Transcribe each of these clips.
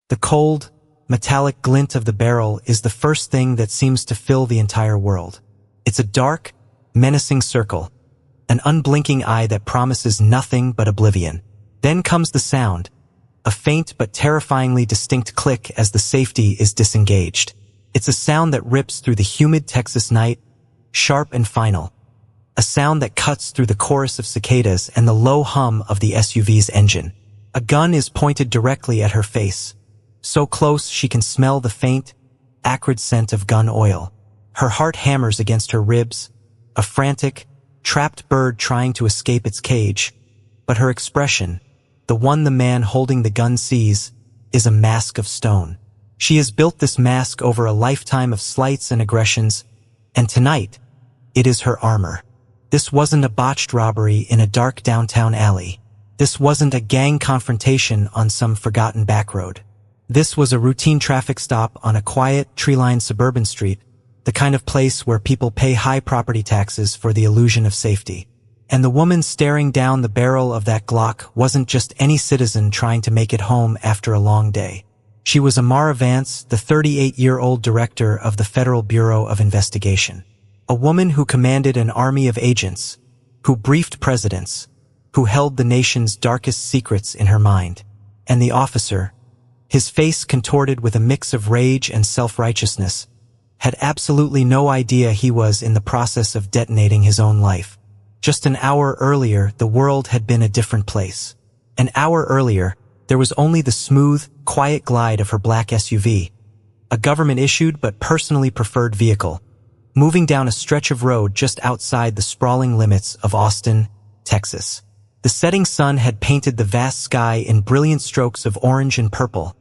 The cold, metallic glint of the barrel is the first thing that seems to fill the entire world. It's a dark, menacing circle, an unblinking eye that promises nothing but oblivion. Then comes the sound, a faint but terrifyingly distinct click as the safety is disengaged. It's a sound that rips through the humid Texas night, sharp and final. A sound that cuts through the chorus of cicadas and the low hum of the SUV's engine. A gun is pointed directly at her face, so close she can smell the faint, acrid scent of gun oil. Her heart hammers against her ribs, a frantic, trapped bird trying to escape its cage. But her expression, the one the man holding the gun sees, is a mask of stone. She has built this mask over a lifetime of slights and aggressions, and tonight, it is her armor. This wasn't a botched robbery in a dark downtown alley. This wasn't a gang confrontation on some forgotten backroad. This was a routine traffic stop on a quiet, tree-lined suburban street, the kind of place where people pay high property taxes for the illusion of safety. And the woman staring down the barrel of that Glock wasn't just any citizen trying to make it home after a long day. She was Amara Vance, the 38-year-old director of the Federal Bureau of Investigation. A woman who commanded an army of agents, who briefed presidents, who held the nation's darkest secrets in her mind. And the officer, his face contorted with a mix of rage and self-righteousness, had absolutely no idea he was in the process of detonating his own life. Just an hour earlier, the world had been a different place. An hour earlier, there was only the smooth, quiet glide of her black SUV, a government-issued but personally preferred vehicle, moving down a stretch of road just outside the sprawling limits of Austin, Texas. The setting sun had painted the vast sky in brilliant strokes of orange and purple,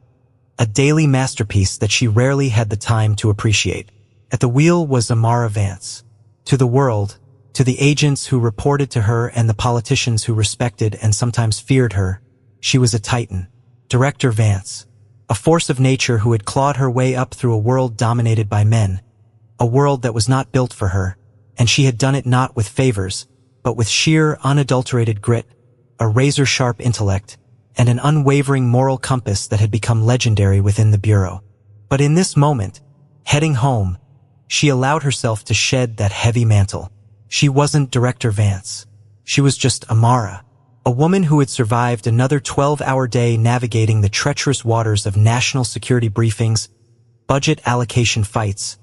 a daily masterpiece that she rarely had the time to appreciate. At the wheel was Amara Vance. To the world, to the agents who reported to her and the politicians who respected and sometimes feared her, she was a titan. Director Vance, a force of nature who had clawed her way up through a world dominated by men, a world that was not built for her, and she had done it not with favors, but with sheer, unadulterated grit, a razor-sharp intellect, and an unwavering moral compass that had become legendary within the Bureau. But in this moment, heading home, she allowed herself to shed that heavy mantle. She wasn't Director Vance. She was just Amara, a woman who had survived another 12-hour day navigating the treacherous waters of national security briefings, budget allocation fights,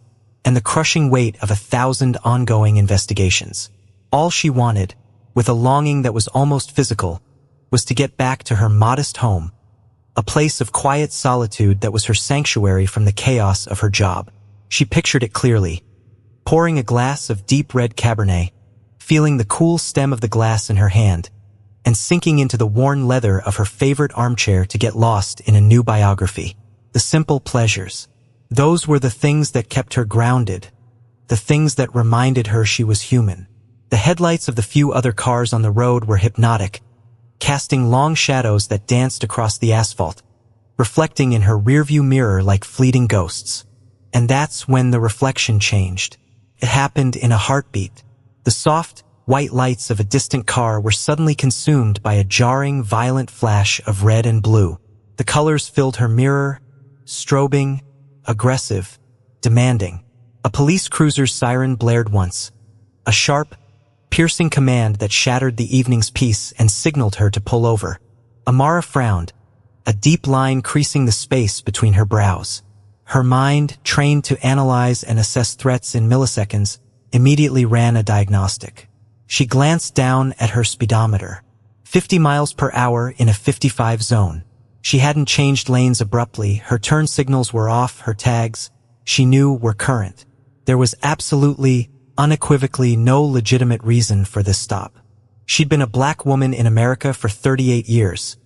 and the crushing weight of 1,000 ongoing investigations. All she wanted, with a longing that was almost physical, was to get back to her modest home, a place of quiet solitude that was her sanctuary from the chaos of her job. She pictured it clearly, pouring a glass of deep red Cabernet, feeling the cool stem of the glass in her hand, and sinking into the worn leather of her favorite armchair to get lost in a new biography. The simple pleasures. Those were the things that kept her grounded, the things that reminded her she was human. The headlights of the few other cars on the road were hypnotic, casting long shadows that danced across the asphalt, reflecting in her rearview mirror like fleeting ghosts. And that's when the reflection changed. It happened in a heartbeat. The soft, white lights of a distant car were suddenly consumed by a jarring, violent flash of red and blue. The colors filled her mirror, strobing, aggressive, demanding. A police cruiser's siren blared once, a sharp, piercing command that shattered the evening's peace and signaled her to pull over. Amara frowned, a deep line creasing the space between her brows. Her mind, trained to analyze and assess threats in milliseconds, immediately ran a diagnostic. She glanced down at her speedometer. 50 miles per hour in a 55 zone. She hadn't changed lanes abruptly, her turn signals were off, her tags, she knew, were current. There was absolutely, unequivocally no legitimate reason for this stop. She'd been a black woman in America for 38 years.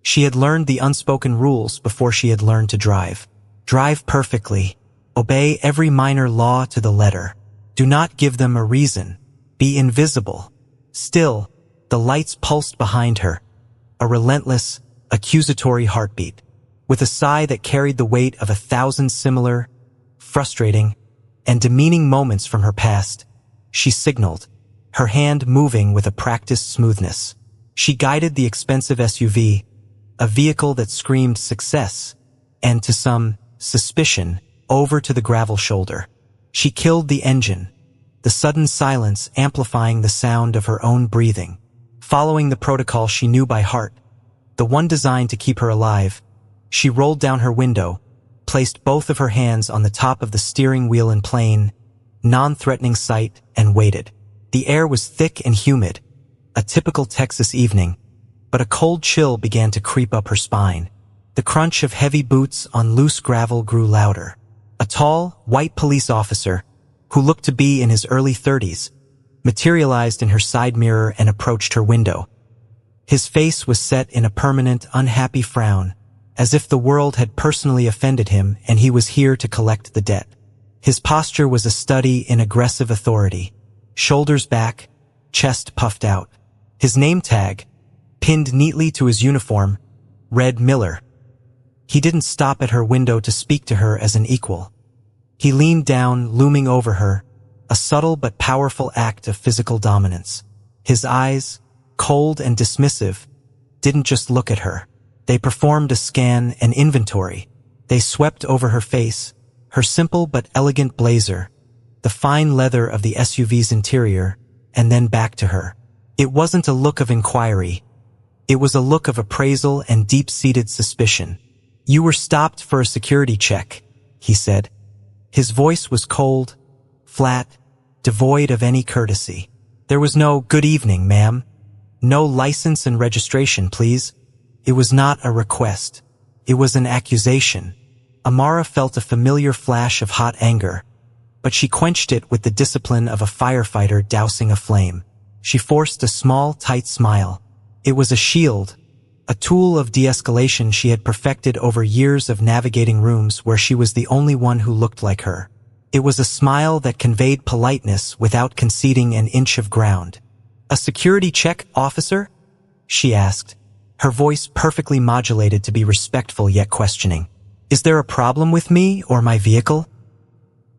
She had learned the unspoken rules before she had learned to drive. Drive perfectly. Obey every minor law to the letter. Do not give them a reason. Be invisible. Still, the lights pulsed behind her, a relentless, accusatory heartbeat. With a sigh that carried the weight of 1,000 similar, frustrating, and demeaning moments from her past, she signaled, her hand moving with a practiced smoothness. She guided the expensive SUV, a vehicle that screamed success, and to some suspicion, over to the gravel shoulder. She killed the engine, the sudden silence amplifying the sound of her own breathing. Following the protocol she knew by heart, the one designed to keep her alive, she rolled down her window, placed both of her hands on the top of the steering wheel in plain, non-threatening sight, and waited. The air was thick and humid, a typical Texas evening, but a cold chill began to creep up her spine. The crunch of heavy boots on loose gravel grew louder. A tall, white police officer, who looked to be in his early 30s, materialized in her side mirror and approached her window. His face was set in a permanent, unhappy frown, as if the world had personally offended him and he was here to collect the debt. His posture was a study in aggressive authority, shoulders back, chest puffed out. His name tag, pinned neatly to his uniform, read Miller. He didn't stop at her window to speak to her as an equal. He leaned down, looming over her, a subtle but powerful act of physical dominance. His eyes, cold and dismissive, didn't just look at her. They performed a scan, an inventory. They swept over her face, her simple but elegant blazer, the fine leather of the SUV's interior, and then back to her. It wasn't a look of inquiry. It was a look of appraisal and deep-seated suspicion. "You were stopped for a security check," he said. His voice was cold, flat, devoid of any courtesy. There was no "good evening, ma'am." No license and registration, please. It was not a request. It was an accusation. Amara felt a familiar flash of hot anger, but she quenched it with the discipline of a firefighter dousing a flame. She forced a small, tight smile. It was a shield, a tool of de-escalation she had perfected over years of navigating rooms where she was the only one who looked like her. It was a smile that conveyed politeness without conceding an inch of ground. "A security check, officer?" she asked, her voice perfectly modulated to be respectful yet questioning. "Is there a problem with me or my vehicle?"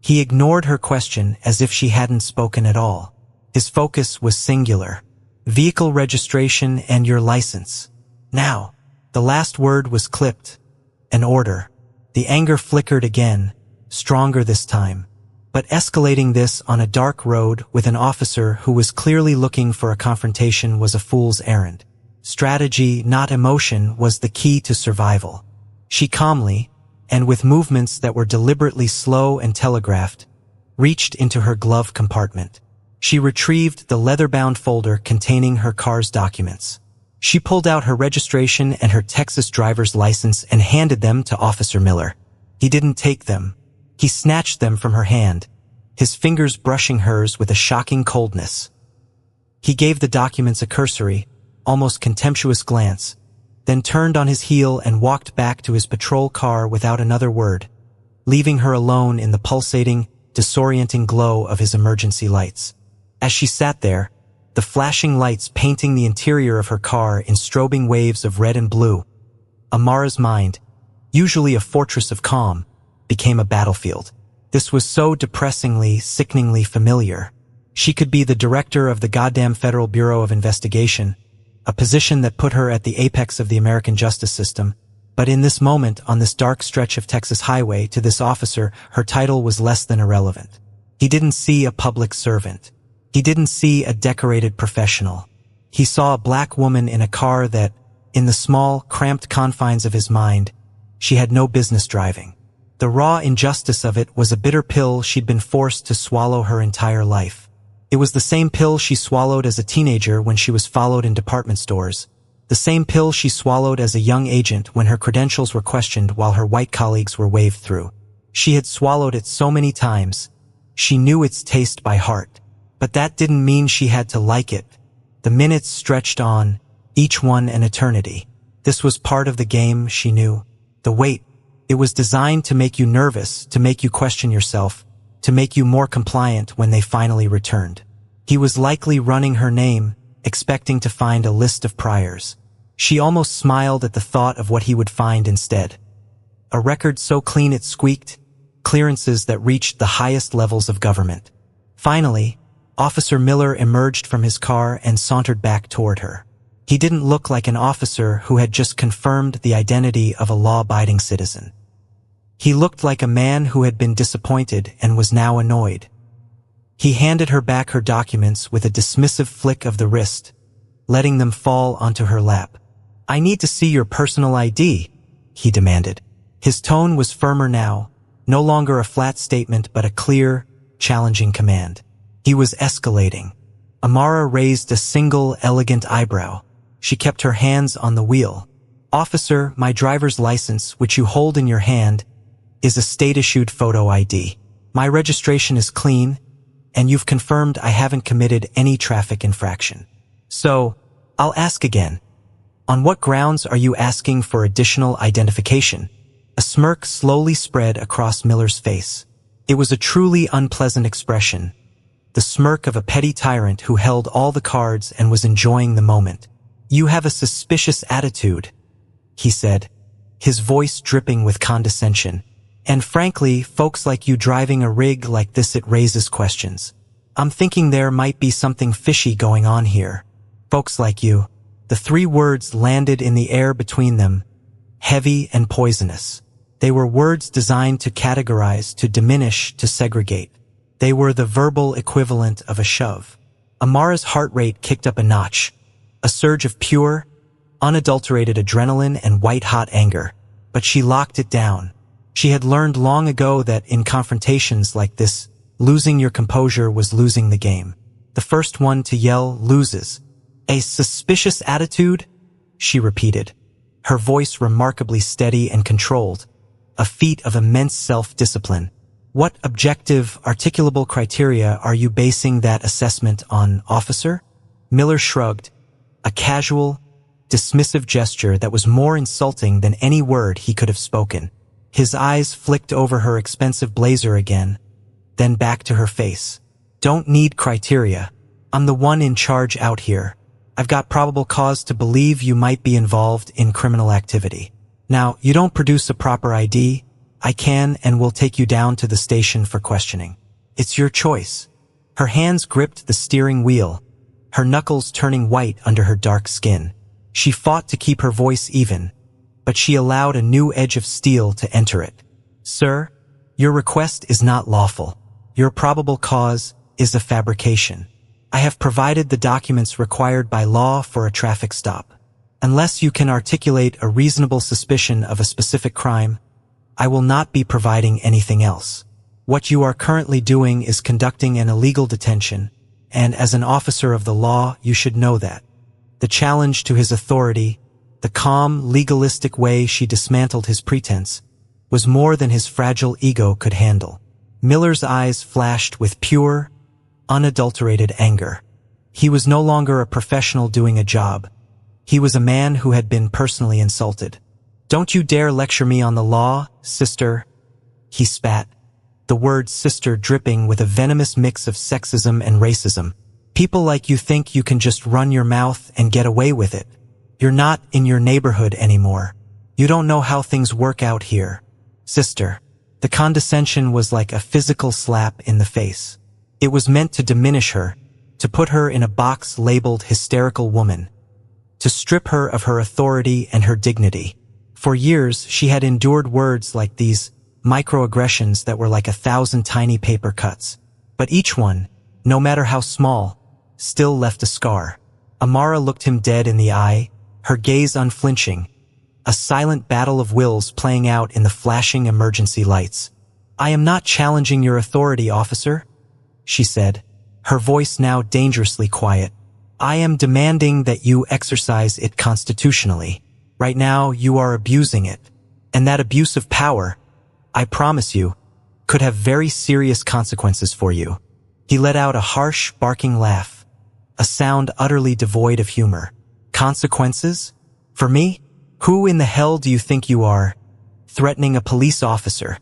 He ignored her question as if she hadn't spoken at all. His focus was singular. "Vehicle registration and your license." Now, the last word was clipped. An order. The anger flickered again, stronger this time, but escalating this on a dark road with an officer who was clearly looking for a confrontation was a fool's errand. Strategy, not emotion, was the key to survival. She calmly, and with movements that were deliberately slow and telegraphed, reached into her glove compartment. She retrieved the leather-bound folder containing her car's documents. She pulled out her registration and her Texas driver's license and handed them to Officer Miller. He didn't take them. He snatched them from her hand, his fingers brushing hers with a shocking coldness. He gave the documents a cursory, almost contemptuous glance, then turned on his heel and walked back to his patrol car without another word, leaving her alone in the pulsating, disorienting glow of his emergency lights. As she sat there, the flashing lights painting the interior of her car in strobing waves of red and blue, Amara's mind, usually a fortress of calm, became a battlefield. This was so depressingly, sickeningly familiar. She could be the director of the goddamn Federal Bureau of Investigation, a position that put her at the apex of the American justice system, but in this moment, on this dark stretch of Texas highway, to this officer, her title was less than irrelevant. He didn't see a public servant. He didn't see a decorated professional. He saw a black woman in a car that, in the small, cramped confines of his mind, she had no business driving. The raw injustice of it was a bitter pill she'd been forced to swallow her entire life. It was the same pill she swallowed as a teenager when she was followed in department stores, the same pill she swallowed as a young agent when her credentials were questioned while her white colleagues were waved through. She had swallowed it so many times. She knew its taste by heart. But that didn't mean she had to like it. The minutes stretched on, each one an eternity. This was part of the game, she knew. The wait. It was designed to make you nervous, to make you question yourself, to make you more compliant when they finally returned. He was likely running her name, expecting to find a list of priors. She almost smiled at the thought of what he would find instead. A record so clean it squeaked, clearances that reached the highest levels of government. Finally, Officer Miller emerged from his car and sauntered back toward her. He didn't look like an officer who had just confirmed the identity of a law-abiding citizen. He looked like a man who had been disappointed and was now annoyed. He handed her back her documents with a dismissive flick of the wrist, letting them fall onto her lap. "I need to see your personal ID," he demanded. His tone was firmer now, no longer a flat statement but a clear, challenging command. He was escalating. Amara raised a single, elegant eyebrow. She kept her hands on the wheel. "Officer, my driver's license, which you hold in your hand, is a state-issued photo ID. My registration is clean, and you've confirmed I haven't committed any traffic infraction. So, I'll ask again. On what grounds are you asking for additional identification?" A smirk slowly spread across Miller's face. It was a truly unpleasant expression, the smirk of a petty tyrant who held all the cards and was enjoying the moment. "You have a suspicious attitude," he said, his voice dripping with condescension. "And frankly, folks like you driving a rig like this, it raises questions. I'm thinking there might be something fishy going on here. Folks like you." The three words landed in the air between them, heavy and poisonous. They were words designed to categorize, to diminish, to segregate. They were the verbal equivalent of a shove. Amara's heart rate kicked up a notch, a surge of pure, unadulterated adrenaline and white-hot anger. But she locked it down. She had learned long ago that in confrontations like this, losing your composure was losing the game. The first one to yell loses. "A suspicious attitude?" she repeated, her voice remarkably steady and controlled, a feat of immense self-discipline. "What objective, articulable criteria are you basing that assessment on, officer?" Miller shrugged, a casual, dismissive gesture that was more insulting than any word he could have spoken. His eyes flicked over her expensive blazer again, then back to her face. "Don't need criteria. I'm the one in charge out here. I've got probable cause to believe you might be involved in criminal activity. Now, you don't produce a proper ID, I can and will take you down to the station for questioning. It's your choice." Her hands gripped the steering wheel, her knuckles turning white under her dark skin. She fought to keep her voice even, but she allowed a new edge of steel to enter it. "Sir, your request is not lawful. Your probable cause is a fabrication. I have provided the documents required by law for a traffic stop. Unless you can articulate a reasonable suspicion of a specific crime, I will not be providing anything else. What you are currently doing is conducting an illegal detention, and as an officer of the law, you should know that." The challenge to his authority, the calm, legalistic way she dismantled his pretense, was more than his fragile ego could handle. Miller's eyes flashed with pure, unadulterated anger. He was no longer a professional doing a job. He was a man who had been personally insulted. "Don't you dare lecture me on the law, sister," he spat, the word sister dripping with a venomous mix of sexism and racism. "People like you think you can just run your mouth and get away with it. You're not in your neighborhood anymore. You don't know how things work out here. Sister." The condescension was like a physical slap in the face. It was meant to diminish her, to put her in a box labeled hysterical woman, to strip her of her authority and her dignity. For years, she had endured words like these, microaggressions that were like 1,000 tiny paper cuts. But each one, no matter how small, still left a scar. Amara looked him dead in the eye, her gaze unflinching, a silent battle of wills playing out in the flashing emergency lights. "I am not challenging your authority, officer," she said, her voice now dangerously quiet. "I am demanding that you exercise it constitutionally. Right now, you are abusing it. And that abuse of power, I promise you, could have very serious consequences for you." He let out a harsh, barking laugh, a sound utterly devoid of humor. "Consequences? For me? Who in the hell do you think you are, threatening a police officer?"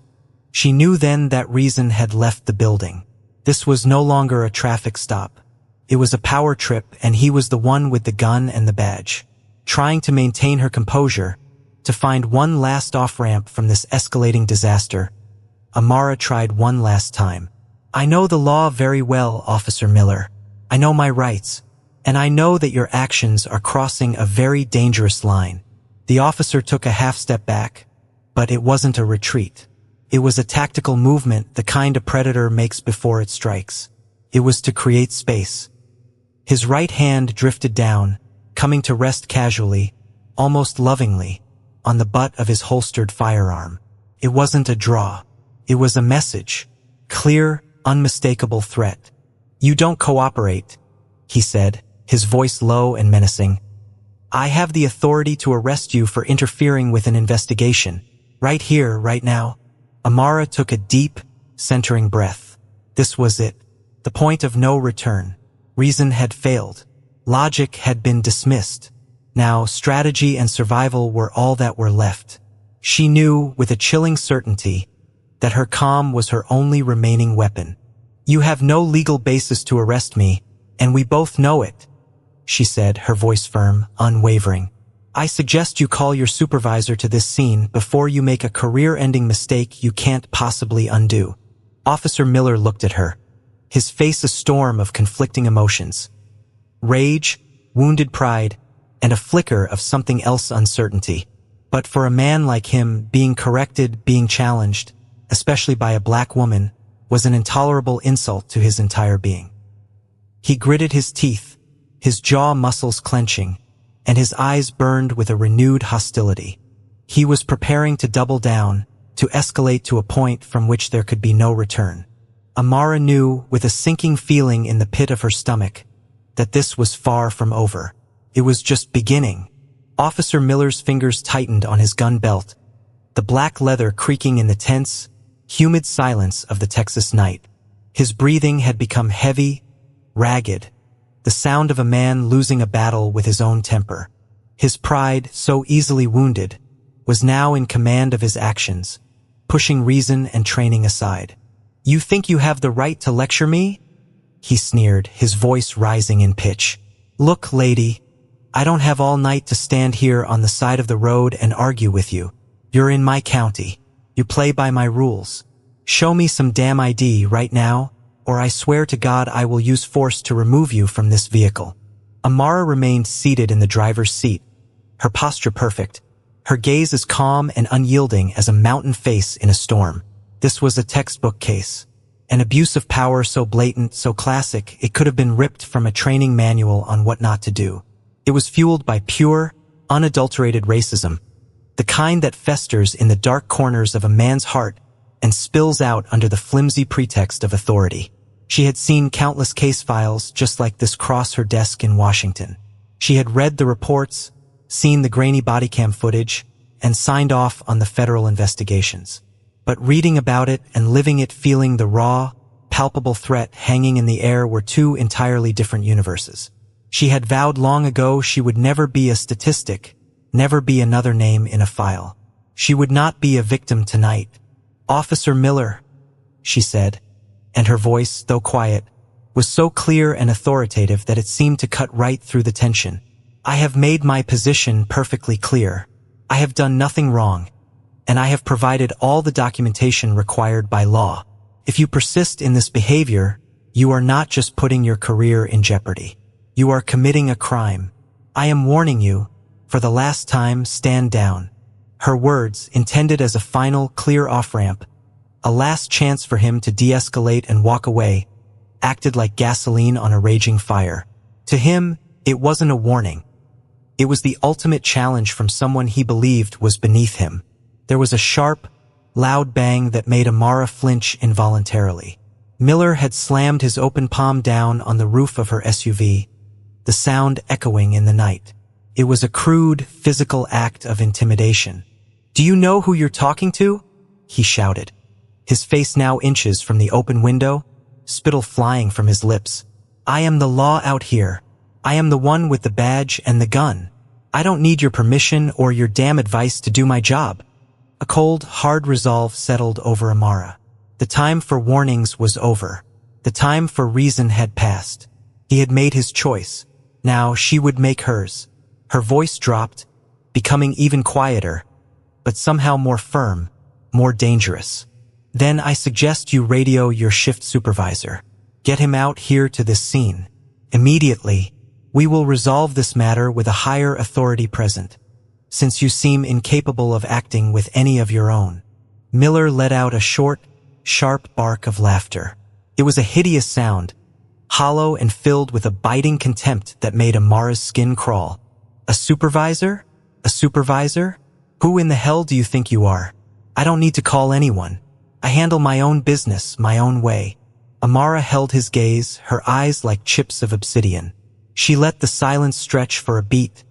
She knew then that reason had left the building. This was no longer a traffic stop. It was a power trip, and he was the one with the gun and the badge. Trying to maintain her composure, to find one last off-ramp from this escalating disaster, Amara tried one last time. "I know the law very well, Officer Miller. I know my rights, and I know that your actions are crossing a very dangerous line." The officer took a half step back, but it wasn't a retreat. It was a tactical movement, the kind a predator makes before it strikes. It was to create space. His right hand drifted down, coming to rest casually, almost lovingly, on the butt of his holstered firearm. It wasn't a draw. It was a message. Clear, unmistakable threat. "You don't cooperate," he said, his voice low and menacing. "I have the authority to arrest you for interfering with an investigation. Right here, right now." Amara took a deep, centering breath. This was it. The point of no return. Reason had failed. Logic had been dismissed. Now strategy and survival were all that were left. She knew, with a chilling certainty, that her calm was her only remaining weapon. "You have no legal basis to arrest me, and we both know it," she said, her voice firm, unwavering. "I suggest you call your supervisor to this scene before you make a career-ending mistake you can't possibly undo." Officer Miller looked at her, his face a storm of conflicting emotions. Rage, wounded pride, and a flicker of something else, uncertainty. But for a man like him, being corrected, being challenged, especially by a black woman, was an intolerable insult to his entire being. He gritted his teeth, his jaw muscles clenching, and his eyes burned with a renewed hostility. He was preparing to double down, to escalate to a point from which there could be no return. Amara knew, with a sinking feeling in the pit of her stomach, that this was far from over. It was just beginning. Officer Miller's fingers tightened on his gun belt, the black leather creaking in the tense, humid silence of the Texas night. His breathing had become heavy, ragged, the sound of a man losing a battle with his own temper. His pride, so easily wounded, was now in command of his actions, pushing reason and training aside. "You think you have the right to lecture me?" he sneered, his voice rising in pitch. "Look, lady, I don't have all night to stand here on the side of the road and argue with you. You're in my county. You play by my rules. Show me some damn ID right now, or I swear to God I will use force to remove you from this vehicle." Amara remained seated in the driver's seat, her posture perfect, her gaze as calm and unyielding as a mountain face in a storm. This was a textbook case. An abuse of power so blatant, so classic, it could have been ripped from a training manual on what not to do. It was fueled by pure, unadulterated racism, the kind that festers in the dark corners of a man's heart and spills out under the flimsy pretext of authority. She had seen countless case files just like this cross her desk in Washington. She had read the reports, seen the grainy body cam footage, and signed off on the federal investigations. But reading about it and living it, feeling the raw, palpable threat hanging in the air, were two entirely different universes. She had vowed long ago she would never be a statistic, never be another name in a file. She would not be a victim tonight. "Officer Miller," she said, and her voice, though quiet, was so clear and authoritative that it seemed to cut right through the tension. "I have made my position perfectly clear. I have done nothing wrong, and I have provided all the documentation required by law. If you persist in this behavior, you are not just putting your career in jeopardy. You are committing a crime. I am warning you, for the last time, stand down." Her words, intended as a final, clear off-ramp, a last chance for him to de-escalate and walk away, acted like gasoline on a raging fire. To him, it wasn't a warning. It was the ultimate challenge from someone he believed was beneath him. There was a sharp, loud bang that made Amara flinch involuntarily. Miller had slammed his open palm down on the roof of her SUV, the sound echoing in the night. It was a crude, physical act of intimidation. "Do you know who you're talking to?" he shouted, his face now inches from the open window, spittle flying from his lips. "I am the law out here. I am the one with the badge and the gun. I don't need your permission or your damn advice to do my job." A cold, hard resolve settled over Amara. The time for warnings was over. The time for reason had passed. He had made his choice. Now she would make hers. Her voice dropped, becoming even quieter, but somehow more firm, more dangerous. "Then I suggest you radio your shift supervisor. Get him out here to this scene. Immediately. We will resolve this matter with a higher authority present, since you seem incapable of acting with any of your own." Miller let out a short, sharp bark of laughter. It was a hideous sound, hollow and filled with a biting contempt that made Amara's skin crawl. A supervisor? A supervisor? Who in the hell do you think you are? I don't need to call anyone. I handle my own business, my own way. Amara held his gaze, her eyes like chips of obsidian. She let the silence stretch for a beat,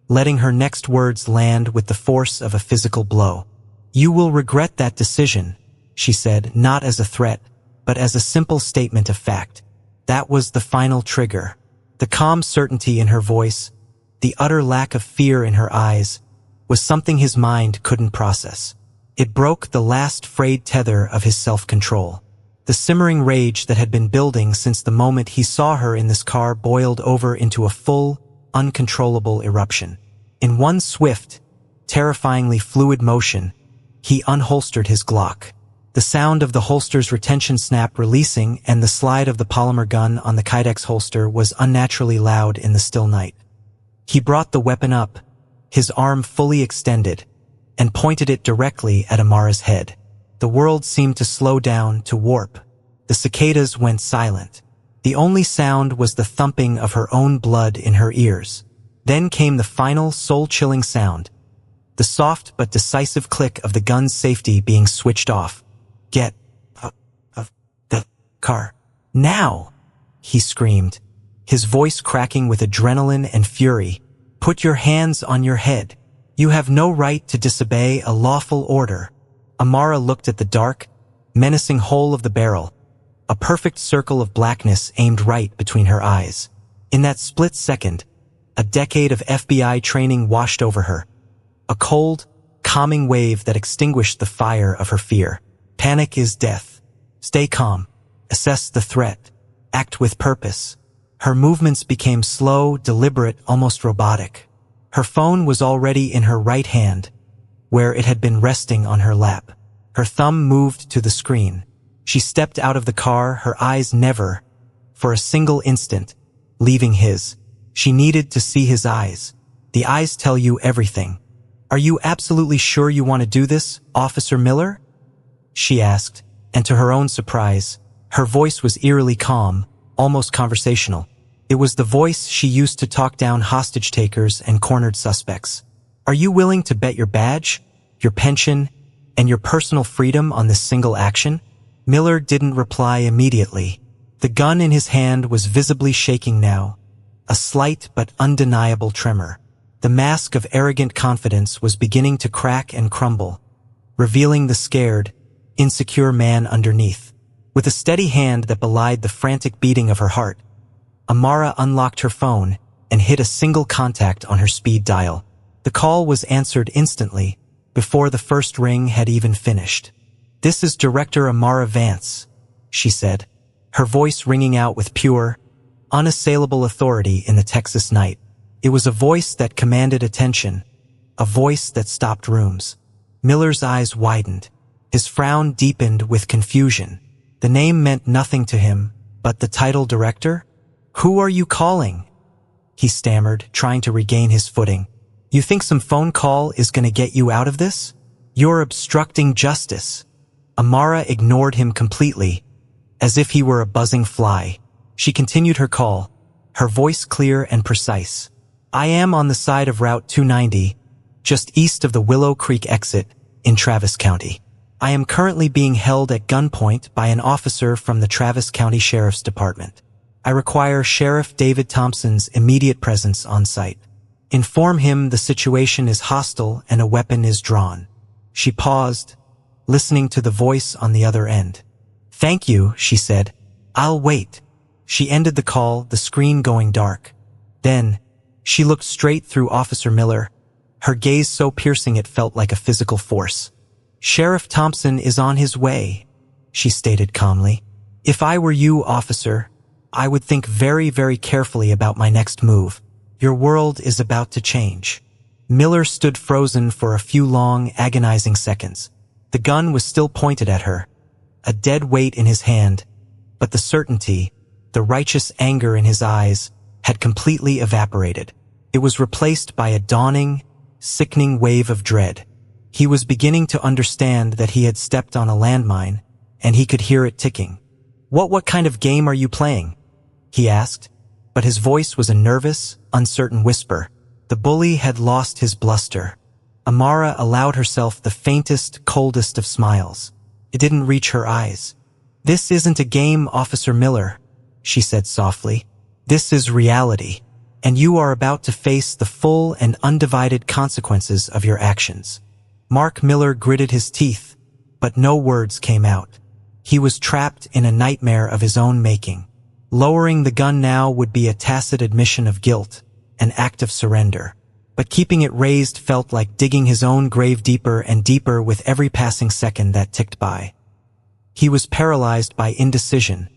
letting her next words land with the force of a physical blow. You will regret that decision, she said, not as a threat, but as a simple statement of fact. That was the final trigger. The calm certainty in her voice, the utter lack of fear in her eyes, was something his mind couldn't process. It broke the last frayed tether of his self-control. The simmering rage that had been building since the moment he saw her in this car boiled over into a full, uncontrollable eruption. In one swift, terrifyingly fluid motion, he unholstered his Glock. The sound of the holster's retention snap releasing and the slide of the polymer gun on the Kydex holster was unnaturally loud in the still night. He brought the weapon up, his arm fully extended, and pointed it directly at Amara's head. The world seemed to slow down, to warp. The cicadas went silent. The only sound was the thumping of her own blood in her ears. Then came the final, soul-chilling sound, the soft but decisive click of the gun's safety being switched off. Get out of the car. Now! He screamed, his voice cracking with adrenaline and fury. Put your hands on your head. You have no right to disobey a lawful order. Amara looked at the dark, menacing hole of the barrel, a perfect circle of blackness aimed right between her eyes. In that split second, a decade of FBI training washed over her, a cold, calming wave that extinguished the fire of her fear. Panic is death. Stay calm. Assess the threat. Act with purpose. Her movements became slow, deliberate, almost robotic. Her phone was already in her right hand, where it had been resting on her lap. Her thumb moved to the screen. She stepped out of the car, her eyes never, for a single instant, leaving his. She needed to see his eyes. The eyes tell you everything. Are you absolutely sure you want to do this, Officer Miller? She asked, and to her own surprise, her voice was eerily calm, almost conversational. It was the voice she used to talk down hostage-takers and cornered suspects. Are you willing to bet your badge, your pension, and your personal freedom on this single action? Miller didn't reply immediately. The gun in his hand was visibly shaking now, a slight but undeniable tremor. The mask of arrogant confidence was beginning to crack and crumble, revealing the scared, insecure man underneath. With a steady hand that belied the frantic beating of her heart, Amara unlocked her phone and hit a single contact on her speed dial. The call was answered instantly, before the first ring had even finished. This is Director Amara Vance, she said, her voice ringing out with pure, unassailable authority in the Texas night. It was a voice that commanded attention, a voice that stopped rooms. Miller's eyes widened. His frown deepened with confusion. The name meant nothing to him, but the title Director? Who are you calling? He stammered, trying to regain his footing. You think some phone call is going to get you out of this? You're obstructing justice. Amara ignored him completely, as if he were a buzzing fly. She continued her call, her voice clear and precise. I am on the side of Route 290, just east of the Willow Creek exit in Travis County. I am currently being held at gunpoint by an officer from the Travis County Sheriff's Department. I require Sheriff David Thompson's immediate presence on site. Inform him the situation is hostile and a weapon is drawn. She paused, listening to the voice on the other end. Thank you, she said. I'll wait. She ended the call, the screen going dark. Then, she looked straight through Officer Miller, her gaze so piercing it felt like a physical force. Sheriff Thompson is on his way, she stated calmly. If I were you, officer, I would think very, very carefully about my next move. Your world is about to change. Miller stood frozen for a few long, agonizing seconds. The gun was still pointed at her, a dead weight in his hand, but the certainty, the righteous anger in his eyes, had completely evaporated. It was replaced by a dawning, sickening wave of dread. He was beginning to understand that he had stepped on a landmine, and he could hear it ticking. What kind of game are you playing?" he asked, but his voice was a nervous, uncertain whisper. The bully had lost his bluster. Amara allowed herself the faintest, coldest of smiles. It didn't reach her eyes. "This isn't a game, Officer Miller," she said softly. "This is reality, and you are about to face the full and undivided consequences of your actions." Mark Miller gritted his teeth, but no words came out. He was trapped in a nightmare of his own making. Lowering the gun now would be a tacit admission of guilt, an act of surrender. But keeping it raised felt like digging his own grave deeper and deeper with every passing second that ticked by. He was paralyzed by indecision,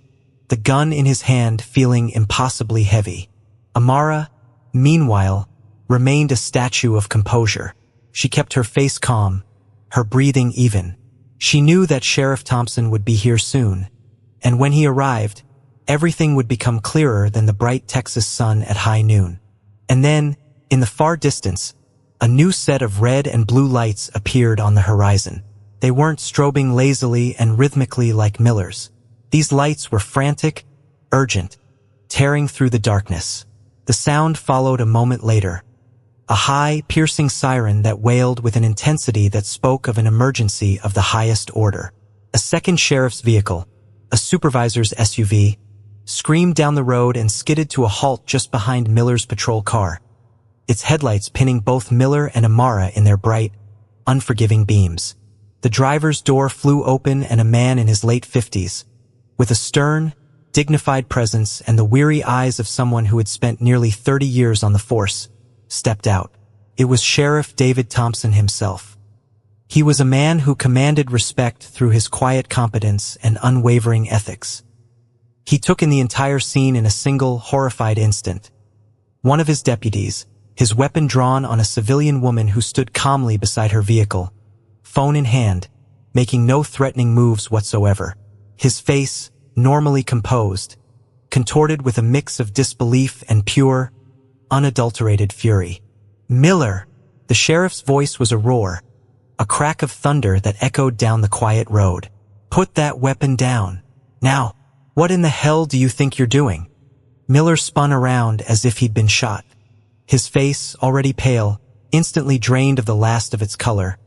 the gun in his hand feeling impossibly heavy. Amara, meanwhile, remained a statue of composure. She kept her face calm, her breathing even. She knew that Sheriff Thompson would be here soon, and when he arrived, everything would become clearer than the bright Texas sun at high noon. And then, in the far distance, a new set of red and blue lights appeared on the horizon. They weren't strobing lazily and rhythmically like Miller's. These lights were frantic, urgent, tearing through the darkness. The sound followed a moment later, a high, piercing siren that wailed with an intensity that spoke of an emergency of the highest order. A second sheriff's vehicle, a supervisor's SUV, screamed down the road and skidded to a halt just behind Miller's patrol car, its headlights pinning both Miller and Amara in their bright, unforgiving beams. The driver's door flew open and a man in his late 50s, with a stern, dignified presence and the weary eyes of someone who had spent nearly 30 years on the force, stepped out. It was Sheriff David Thompson himself. He was a man who commanded respect through his quiet competence and unwavering ethics. He took in the entire scene in a single, horrified instant. One of his deputies, his weapon drawn on a civilian woman who stood calmly beside her vehicle, phone in hand, making no threatening moves whatsoever. His face, normally composed, contorted with a mix of disbelief and pure, unadulterated fury. "Miller!" The sheriff's voice was a roar, a crack of thunder that echoed down the quiet road. "Put that weapon down. Now, what in the hell do you think you're doing?" Miller spun around as if he'd been shot. His face, already pale, instantly drained of the last of its color,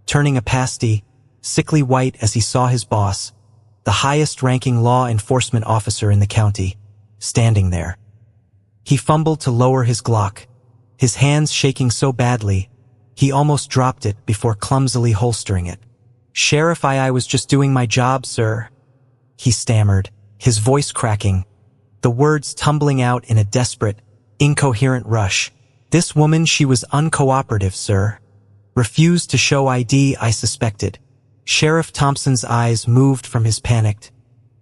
turning a pasty, sickly white as he saw his boss, the highest-ranking law enforcement officer in the county, standing there. He fumbled to lower his Glock, his hands shaking so badly, he almost dropped it before clumsily holstering it. "Sheriff, I was just doing my job, sir," he stammered, his voice cracking, the words tumbling out in a desperate, incoherent rush. "This woman, she was uncooperative, sir. Refused to show ID, I suspected." Sheriff Thompson's eyes moved from his panicked,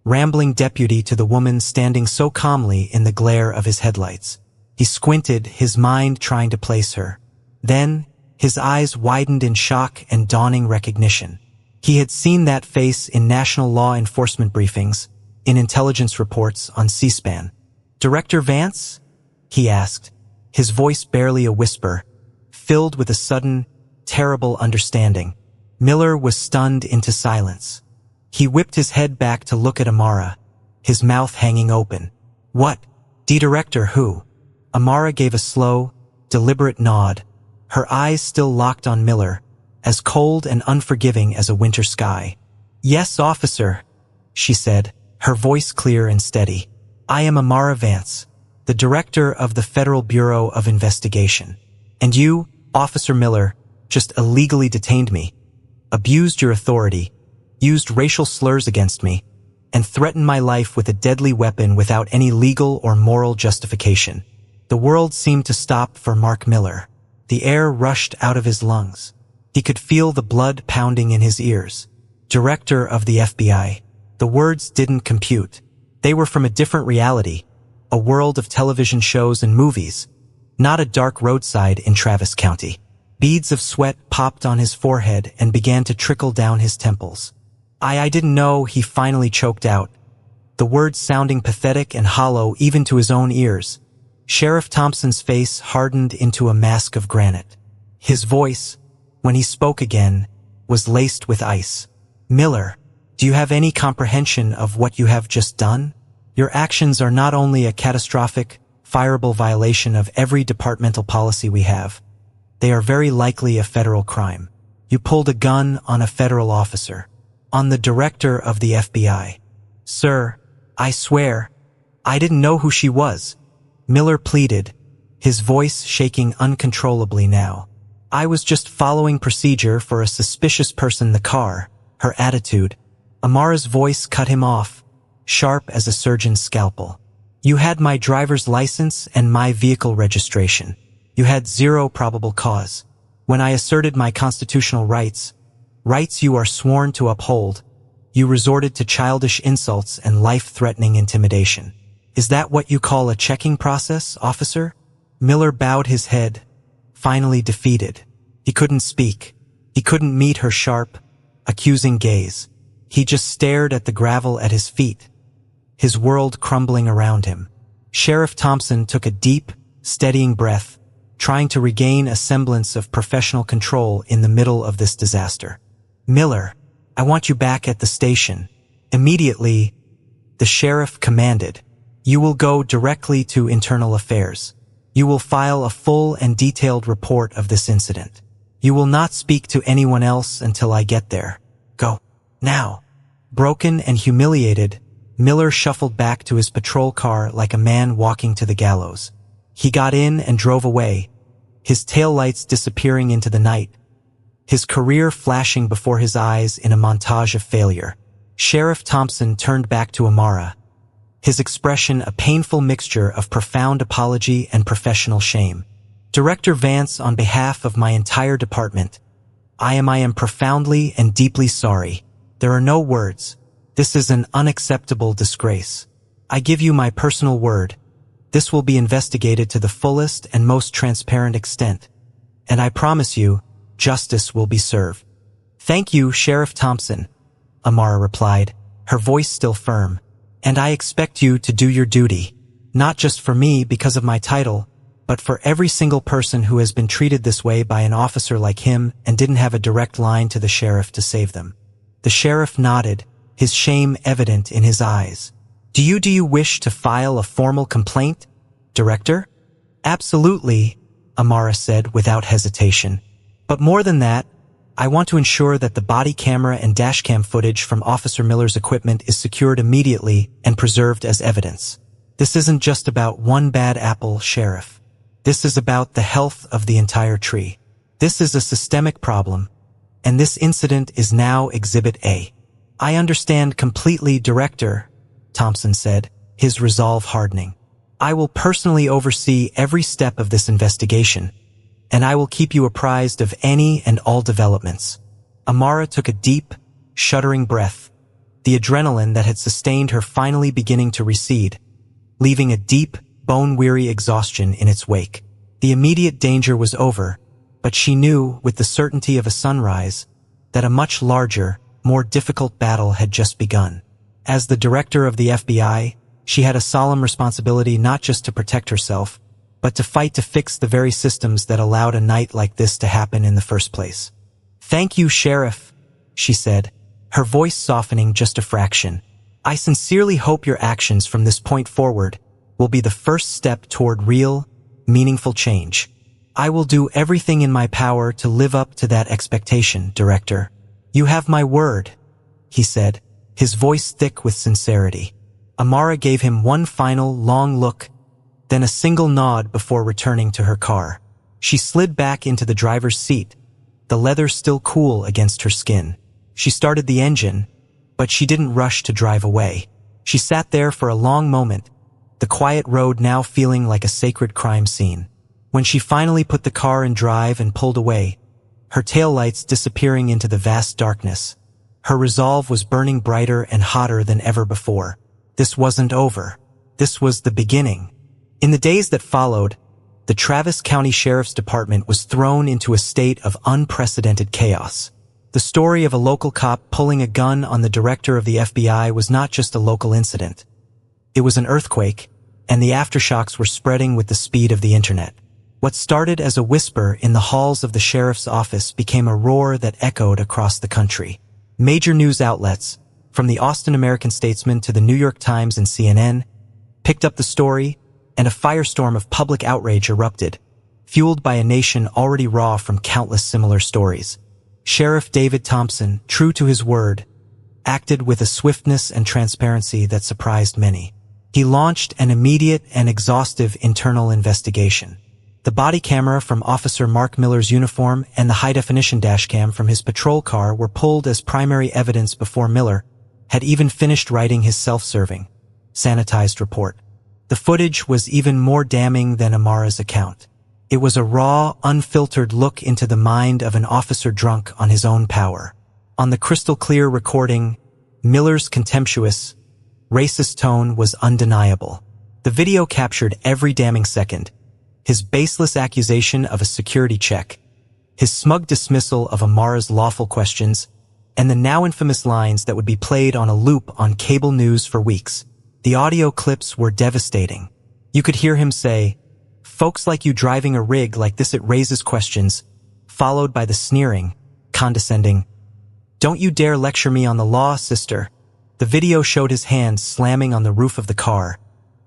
rambling deputy to the woman standing so calmly in the glare of his headlights. He squinted, his mind trying to place her. Then, his eyes widened in shock and dawning recognition. He had seen that face in national law enforcement briefings, in intelligence reports on C-SPAN. "Director Vance?" he asked, his voice barely a whisper, filled with a sudden, terrible understanding. Miller was stunned into silence. He whipped his head back to look at Amara, his mouth hanging open. "What? Director who?" Amara gave a slow, deliberate nod, her eyes still locked on Miller, as cold and unforgiving as a winter sky. "Yes, officer," she said, her voice clear and steady. "I am Amara Vance, the director of the Federal Bureau of Investigation. And you, Officer Miller, just illegally detained me, abused your authority, used racial slurs against me, and threatened my life with a deadly weapon without any legal or moral justification." The world seemed to stop for Mark Miller. The air rushed out of his lungs. He could feel the blood pounding in his ears. Director of the FBI. The words didn't compute. They were from a different reality, a world of television shows and movies, not a dark roadside in Travis County. Beads of sweat popped on his forehead and began to trickle down his temples. I didn't know," he finally choked out, the words sounding pathetic and hollow even to his own ears. Sheriff Thompson's face hardened into a mask of granite. His voice, when he spoke again, was laced with ice. "Miller, do you have any comprehension of what you have just done? Your actions are not only a catastrophic, fireable violation of every departmental policy we have. They are very likely a federal crime. You pulled a gun on a federal officer, on the director of the FBI. Sir, I swear, I didn't know who she was," Miller pleaded, his voice shaking uncontrollably now. "I was just following procedure for a suspicious person in the car." Her attitude. Amara's voice cut him off, sharp as a surgeon's scalpel. "You had my driver's license and my vehicle registration. You had zero probable cause. When I asserted my constitutional rights you are sworn to uphold, you resorted to childish insults and life-threatening intimidation. Is that what you call a checking process, officer?" Miller bowed his head, finally defeated. He couldn't speak. He couldn't meet her sharp, accusing gaze. He just stared at the gravel at his feet, his world crumbling around him. Sheriff Thompson took a deep, steadying breath, trying to regain a semblance of professional control in the middle of this disaster. "Miller, I want you back at the station. Immediately," the sheriff commanded. "You will go directly to Internal Affairs. You will file a full and detailed report of this incident. You will not speak to anyone else until I get there. Go. Now." Broken and humiliated, Miller shuffled back to his patrol car like a man walking to the gallows. He got in and drove away, his taillights disappearing into the night, his career flashing before his eyes in a montage of failure. Sheriff Thompson turned back to Amara, his expression a painful mixture of profound apology and professional shame. "Director Vance, on behalf of my entire department, I am profoundly and deeply sorry. There are no words. This is an unacceptable disgrace. I give you my personal word. This will be investigated to the fullest and most transparent extent. And I promise you, justice will be served." "Thank you, Sheriff Thompson," Amara replied, her voice still firm. "And I expect you to do your duty, not just for me because of my title, but for every single person who has been treated this way by an officer like him and didn't have a direct line to the sheriff to save them." The sheriff nodded, his shame evident in his eyes. Do you wish to file a formal complaint, Director?" "Absolutely," Amara said without hesitation. "But more than that, I want to ensure that the body camera and dashcam footage from Officer Miller's equipment is secured immediately and preserved as evidence. This isn't just about one bad apple, Sheriff. This is about the health of the entire tree. This is a systemic problem, and this incident is now Exhibit A." "I understand completely, Director," Thompson said, his resolve hardening. "I will personally oversee every step of this investigation, and I will keep you apprised of any and all developments." Amara took a deep, shuddering breath, the adrenaline that had sustained her finally beginning to recede, leaving a deep, bone-weary exhaustion in its wake. The immediate danger was over, but she knew, with the certainty of a sunrise, that a much larger, more difficult battle had just begun. As the director of the FBI, she had a solemn responsibility not just to protect herself, but to fight to fix the very systems that allowed a night like this to happen in the first place. "Thank you, Sheriff," she said, her voice softening just a fraction. "I sincerely hope your actions from this point forward will be the first step toward real, meaningful change. I will do everything in my power to live up to that expectation, Director." "You have my word," he said, his voice thick with sincerity. Amara gave him one final, long look, then a single nod before returning to her car. She slid back into the driver's seat, the leather still cool against her skin. She started the engine, but she didn't rush to drive away. She sat there for a long moment, the quiet road now feeling like a sacred crime scene. When she finally put the car in drive and pulled away, her taillights disappearing into the vast darkness, her resolve was burning brighter and hotter than ever before. This wasn't over. This was the beginning. In the days that followed, the Travis County Sheriff's Department was thrown into a state of unprecedented chaos. The story of a local cop pulling a gun on the director of the FBI was not just a local incident. It was an earthquake, and the aftershocks were spreading with the speed of the internet. What started as a whisper in the halls of the sheriff's office became a roar that echoed across the country. Major news outlets, from the Austin American-Statesman to the New York Times and CNN, picked up the story, and a firestorm of public outrage erupted, fueled by a nation already raw from countless similar stories. Sheriff David Thompson, true to his word, acted with a swiftness and transparency that surprised many. He launched an immediate and exhaustive internal investigation. The body camera from Officer Mark Miller's uniform and the high-definition dashcam from his patrol car were pulled as primary evidence before Miller had even finished writing his self-serving, sanitized report. The footage was even more damning than Amara's account. It was a raw, unfiltered look into the mind of an officer drunk on his own power. On the crystal-clear recording, Miller's contemptuous, racist tone was undeniable. The video captured every damning second: his baseless accusation of a security check, his smug dismissal of Amara's lawful questions, and the now infamous lines that would be played on a loop on cable news for weeks. The audio clips were devastating. You could hear him say, "Folks like you driving a rig like this, it raises questions," followed by the sneering, condescending, "Don't you dare lecture me on the law, sister." The video showed his hands slamming on the roof of the car,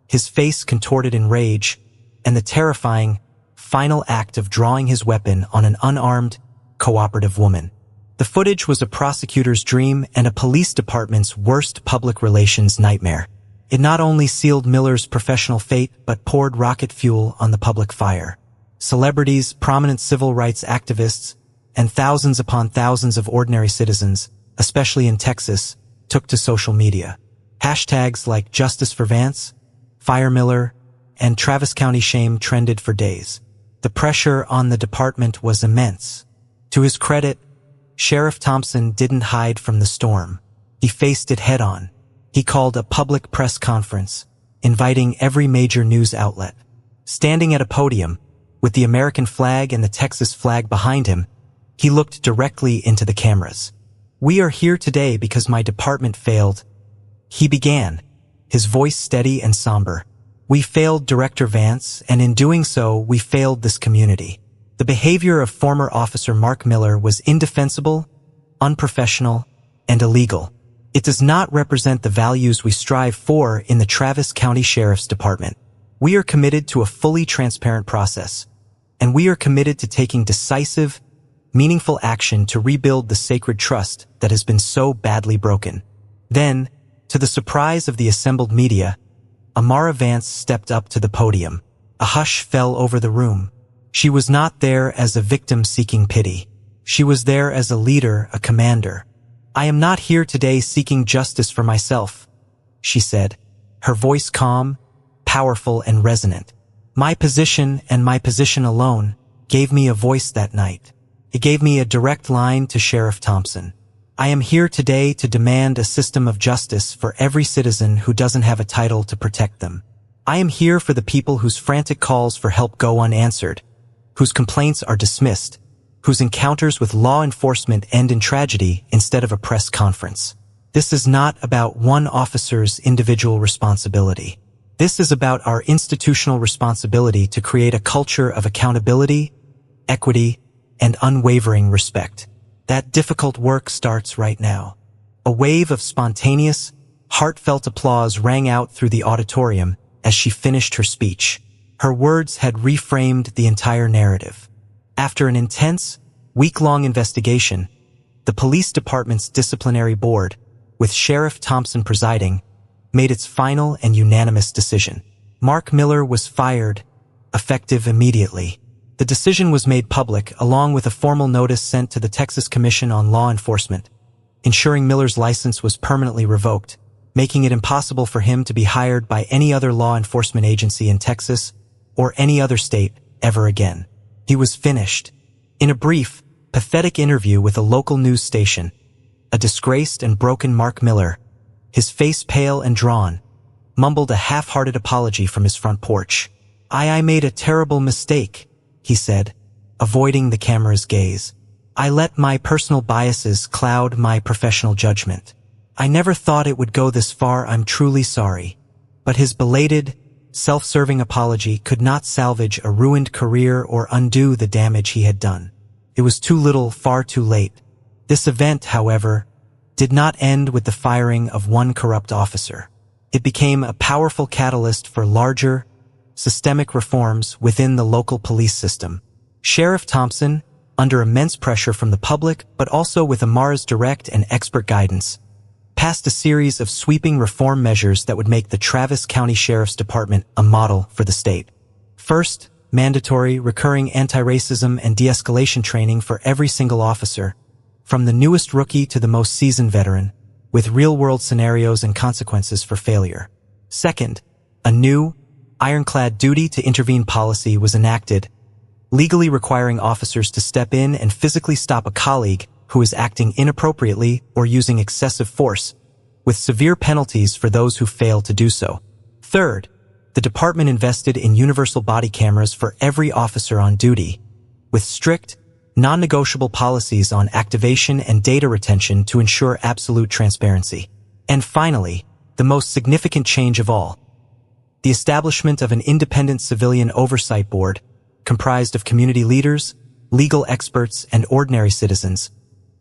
his face contorted in rage, and the terrifying, final act of drawing his weapon on an unarmed, cooperative woman. The footage was a prosecutor's dream and a police department's worst public relations nightmare. It not only sealed Miller's professional fate, but poured rocket fuel on the public fire. Celebrities, prominent civil rights activists, and thousands upon thousands of ordinary citizens, especially in Texas, took to social media. Hashtags like Justice for Vance, Fire Miller, and Travis County Shame trended for days. The pressure on the department was immense. To his credit, Sheriff Thompson didn't hide from the storm. He faced it head-on. He called a public press conference, inviting every major news outlet. Standing at a podium, with the American flag and the Texas flag behind him, he looked directly into the cameras. "We are here today because my department failed," he began, his voice steady and somber. "We failed Director Vance, and in doing so, we failed this community." The behavior of former Officer Mark Miller was indefensible, unprofessional, and illegal. It does not represent the values we strive for in the Travis County Sheriff's Department. We are committed to a fully transparent process, and we are committed to taking decisive, meaningful action to rebuild the sacred trust that has been so badly broken. Then, to the surprise of the assembled media, Amara Vance stepped up to the podium. A hush fell over the room. She was not there as a victim seeking pity. She was there as a leader, a commander. "I am not here today seeking justice for myself," she said, her voice calm, powerful, and resonant. "My position and my position alone gave me a voice that night. It gave me a direct line to Sheriff Thompson. I am here today to demand a system of justice for every citizen who doesn't have a title to protect them. I am here for the people whose frantic calls for help go unanswered, whose complaints are dismissed, whose encounters with law enforcement end in tragedy instead of a press conference. This is not about one officer's individual responsibility. This is about our institutional responsibility to create a culture of accountability, equity, and unwavering respect. That difficult work starts right now." A wave of spontaneous, heartfelt applause rang out through the auditorium as she finished her speech. Her words had reframed the entire narrative. After an intense, week-long investigation, the police department's disciplinary board, with Sheriff Thompson presiding, made its final and unanimous decision. Mark Miller was fired, effective immediately. The decision was made public along with a formal notice sent to the Texas Commission on Law Enforcement, ensuring Miller's license was permanently revoked, making it impossible for him to be hired by any other law enforcement agency in Texas or any other state ever again. He was finished. In a brief, pathetic interview with a local news station, a disgraced and broken Mark Miller, his face pale and drawn, mumbled a half-hearted apology from his front porch. I made a terrible mistake," he said, avoiding the camera's gaze. "I let my personal biases cloud my professional judgment. I never thought it would go this far. I'm truly sorry." But his belated, self-serving apology could not salvage a ruined career or undo the damage he had done. It was too little, far too late. This event, however, did not end with the firing of one corrupt officer. It became a powerful catalyst for larger, systemic reforms within the local police system. Sheriff Thompson, under immense pressure from the public, but also with Amara's direct and expert guidance, passed a series of sweeping reform measures that would make the Travis County Sheriff's Department a model for the state. First, mandatory, recurring anti-racism and de-escalation training for every single officer, from the newest rookie to the most seasoned veteran, with real-world scenarios and consequences for failure. Second, a new, ironclad duty to intervene policy was enacted, legally requiring officers to step in and physically stop a colleague who is acting inappropriately or using excessive force, with severe penalties for those who fail to do so. Third, the department invested in universal body cameras for every officer on duty, with strict, non-negotiable policies on activation and data retention to ensure absolute transparency. And finally, the most significant change of all, the establishment of an independent civilian oversight board comprised of community leaders, legal experts, and ordinary citizens,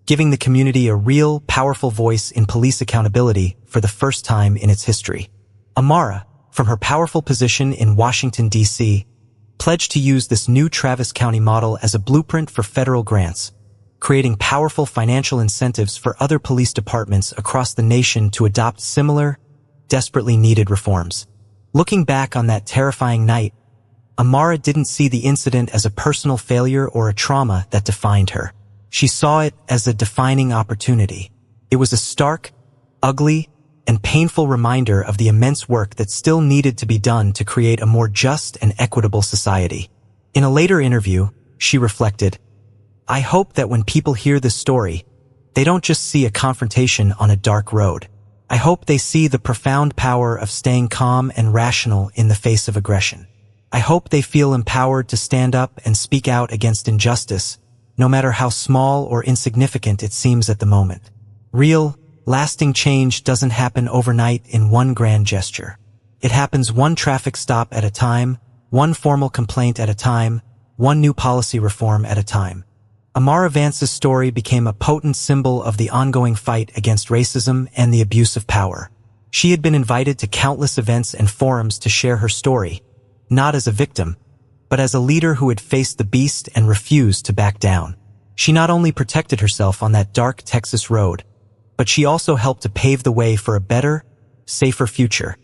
giving the community a real, powerful voice in police accountability for the first time in its history. Amara, from her powerful position in Washington, D.C., pledged to use this new Travis County model as a blueprint for federal grants, creating powerful financial incentives for other police departments across the nation to adopt similar, desperately needed reforms. Looking back on that terrifying night, Amara didn't see the incident as a personal failure or a trauma that defined her. She saw it as a defining opportunity. It was a stark, ugly, and painful reminder of the immense work that still needed to be done to create a more just and equitable society. In a later interview, she reflected, "I hope that when people hear this story, they don't just see a confrontation on a dark road. I hope they see the profound power of staying calm and rational in the face of aggression. I hope they feel empowered to stand up and speak out against injustice, no matter how small or insignificant it seems at the moment. Real, lasting change doesn't happen overnight in one grand gesture. It happens one traffic stop at a time, one formal complaint at a time, one new policy reform at a time." Amara Vance's story became a potent symbol of the ongoing fight against racism and the abuse of power. She had been invited to countless events and forums to share her story, not as a victim, but as a leader who had faced the beast and refused to back down. She not only protected herself on that dark Texas road, but she also helped to pave the way for a better, safer future.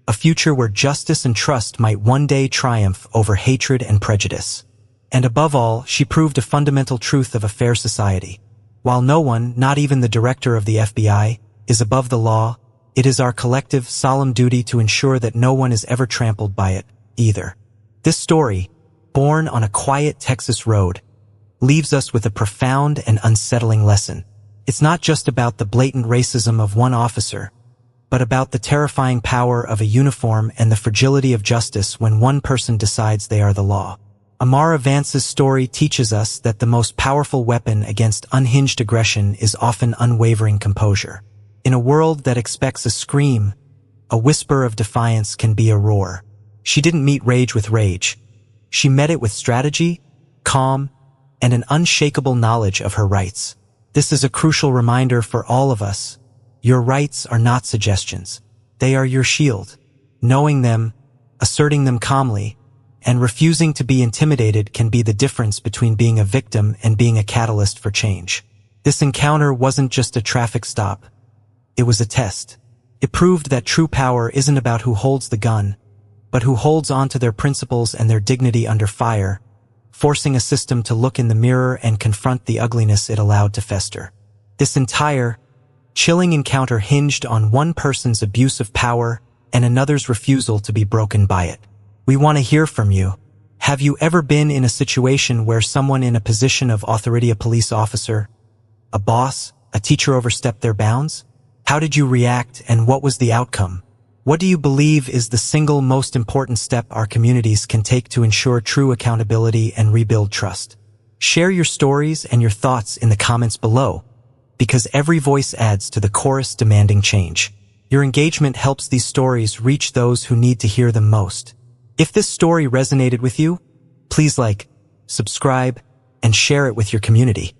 A future where justice and trust might one day triumph over hatred and prejudice. And above all, she proved a fundamental truth of a fair society. While no one, not even the director of the FBI, is above the law, it is our collective, solemn duty to ensure that no one is ever trampled by it, either. This story, born on a quiet Texas road, leaves us with a profound and unsettling lesson. It's not just about the blatant racism of one officer, but about the terrifying power of a uniform and the fragility of justice when one person decides they are the law. Amara Vance's story teaches us that the most powerful weapon against unhinged aggression is often unwavering composure. In a world that expects a scream, a whisper of defiance can be a roar. She didn't meet rage with rage. She met it with strategy, calm, and an unshakable knowledge of her rights. This is a crucial reminder for all of us. Your rights are not suggestions. They are your shield. Knowing them, asserting them calmly, and refusing to be intimidated can be the difference between being a victim and being a catalyst for change. This encounter wasn't just a traffic stop. It was a test. It proved that true power isn't about who holds the gun, but who holds on to their principles and their dignity under fire, forcing a system to look in the mirror and confront the ugliness it allowed to fester. This entire, chilling encounter hinged on one person's abuse of power and another's refusal to be broken by it. We want to hear from you. Have you ever been in a situation where someone in a position of authority, a police officer, a boss, a teacher, overstepped their bounds? How did you react and what was the outcome? What do you believe is the single most important step our communities can take to ensure true accountability and rebuild trust? Share your stories and your thoughts in the comments below, because every voice adds to the chorus demanding change. Your engagement helps these stories reach those who need to hear them most. If this story resonated with you, please like, subscribe, and share it with your community.